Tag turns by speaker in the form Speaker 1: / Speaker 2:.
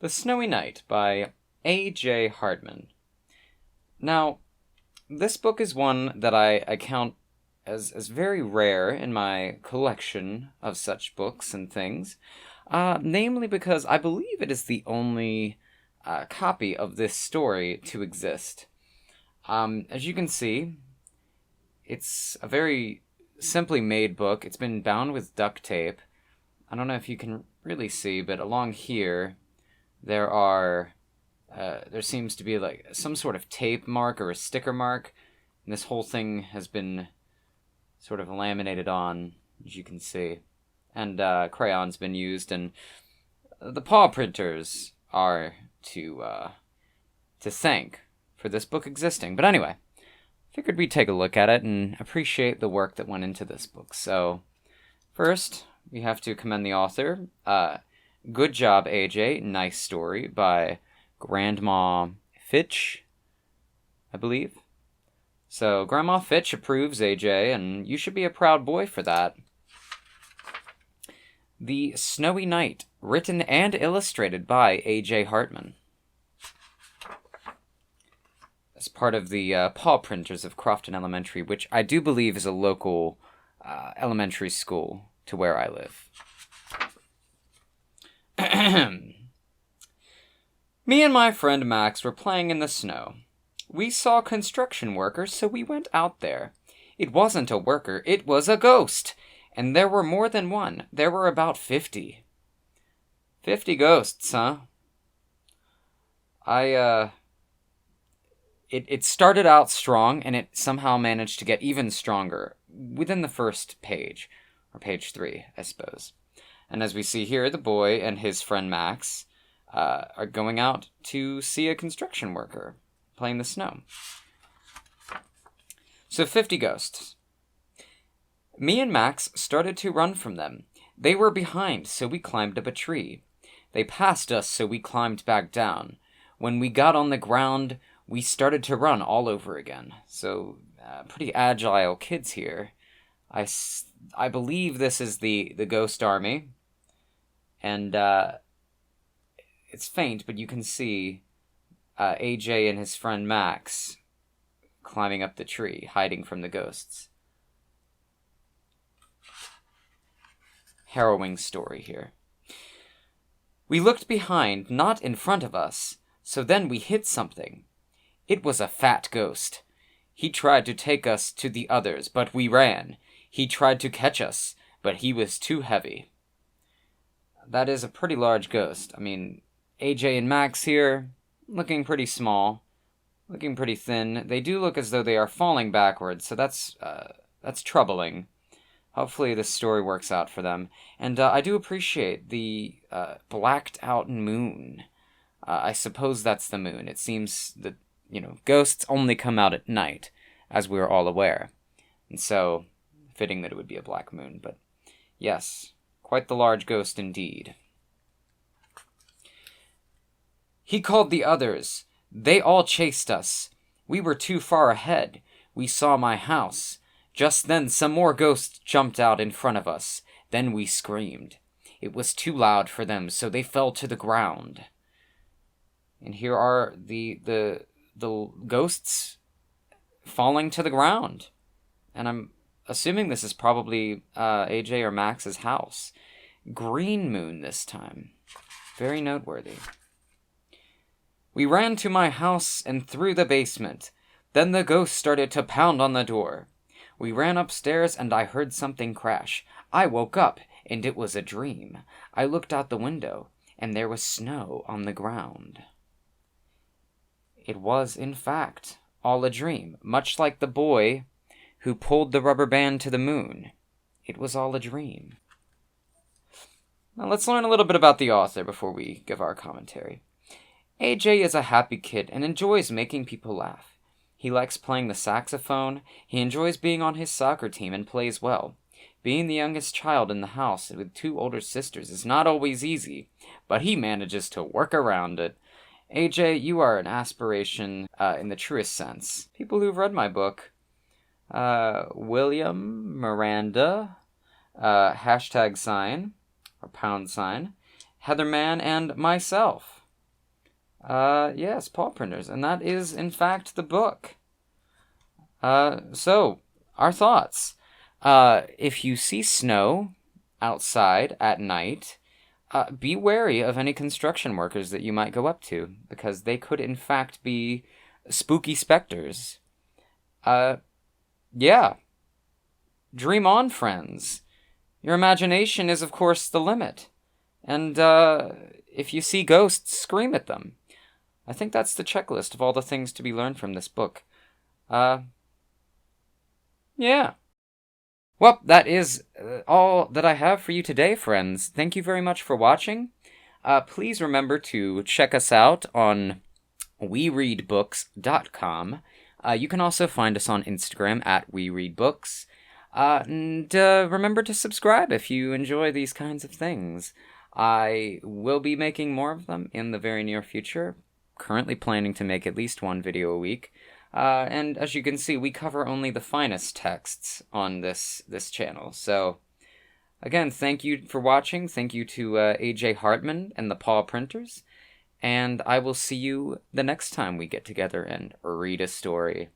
Speaker 1: The Snowy Night by A.J. Hardman. Now, this book is one that I count as very rare in my collection of such books and things, namely because I believe it is the only copy of this story to exist. As you can see, it's a very simply made book. It's been bound with duct tape. I don't know if you can really see, but along here, there seems to be like some sort of tape mark or a sticker mark, and this whole thing has been sort of laminated on, as you can see, and crayon's been used, and the paw printers are to thank for this book existing. But anyway, figured we'd take a look at it and appreciate the work that went into this book. So, first, we have to commend the author. Good job, AJ. Nice story by Grandma Fitch, I believe. So, Grandma Fitch approves, AJ, and you should be a proud boy for that. The Snowy Night, written and illustrated by A.J. Hartman. As part of the paw printers of Crofton Elementary, which I do believe is a local elementary school to where I live. Me and my friend Max were playing in the snow. We saw construction workers, so we went out there. It wasn't a worker, it was a ghost! And there were more than one. There were about 50. 50 ghosts, huh? It started out strong, and it somehow managed to get even stronger within the first page, or page 3, I suppose. And as we see here, the boy and his friend Max are going out to see a construction worker playing the snow. So 50 ghosts. Me and Max started to run from them. They were behind, so we climbed up a tree. They passed us, so we climbed back down. When we got on the ground, we started to run all over again. So pretty agile kids here. I believe this is the ghost army. And it's faint, but you can see AJ and his friend Max climbing up the tree, hiding from the ghosts. Harrowing story here. We looked behind, not in front of us, so then we hit something. It was a fat ghost. He tried to take us to the others, but we ran. He tried to catch us, but he was too heavy. That is a pretty large ghost. I mean, AJ and Max here, looking pretty small, looking pretty thin. They do look as though they are falling backwards, so that's troubling. Hopefully this story works out for them. And I do appreciate the blacked out moon. I suppose that's the moon. It seems that, ghosts only come out at night, as we're all aware. And so, fitting that it would be a black moon. But yes, quite the large ghost indeed. He called the others. They all chased us. We were too far ahead. We saw my house. Just then some more ghosts jumped out in front of us. Then we screamed. It was too loud for them, so they fell to the ground. And here are the ghosts falling to the ground. And I'm assuming this is probably AJ or Max's house. Green moon this time. Very noteworthy. We ran to my house and through the basement. Then the ghost started to pound on the door. We ran upstairs and I heard something crash. I woke up and it was a dream. I looked out the window and there was snow on the ground. It was, in fact, all a dream, much like the boy who pulled the rubber band to the moon. It was all a dream. Now let's learn a little bit about the author before we give our commentary. AJ is a happy kid and enjoys making people laugh. He likes playing the saxophone, he enjoys being on his soccer team and plays well. Being the youngest child in the house with 2 older sisters is not always easy, but he manages to work around it. AJ, you are an aspiration in the truest sense. People who've read my book, William, Miranda, hashtag sign, or pound sign, Heatherman, and myself. Yes, paw printers, and that is, in fact, the book. So, our thoughts. If you see snow outside at night, be wary of any construction workers that you might go up to, because they could, in fact, be spooky specters. Yeah. Dream on, friends. Your imagination is, of course, the limit. And, if you see ghosts, scream at them. I think that's the checklist of all the things to be learned from this book. Yeah. Well, that is all that I have for you today, friends. Thank you very much for watching. Please remember to check us out on wereedbooks.com. You can also find us on Instagram at wereedbooks. And remember to subscribe if you enjoy these kinds of things. I will be making more of them in the very near future. Currently planning to make at least one video a week. And as you can see, we cover only the finest texts on this channel. So, again, thank you for watching. Thank you to A.J. Hartman and the Paw Printers. And I will see you the next time we get together and read a story.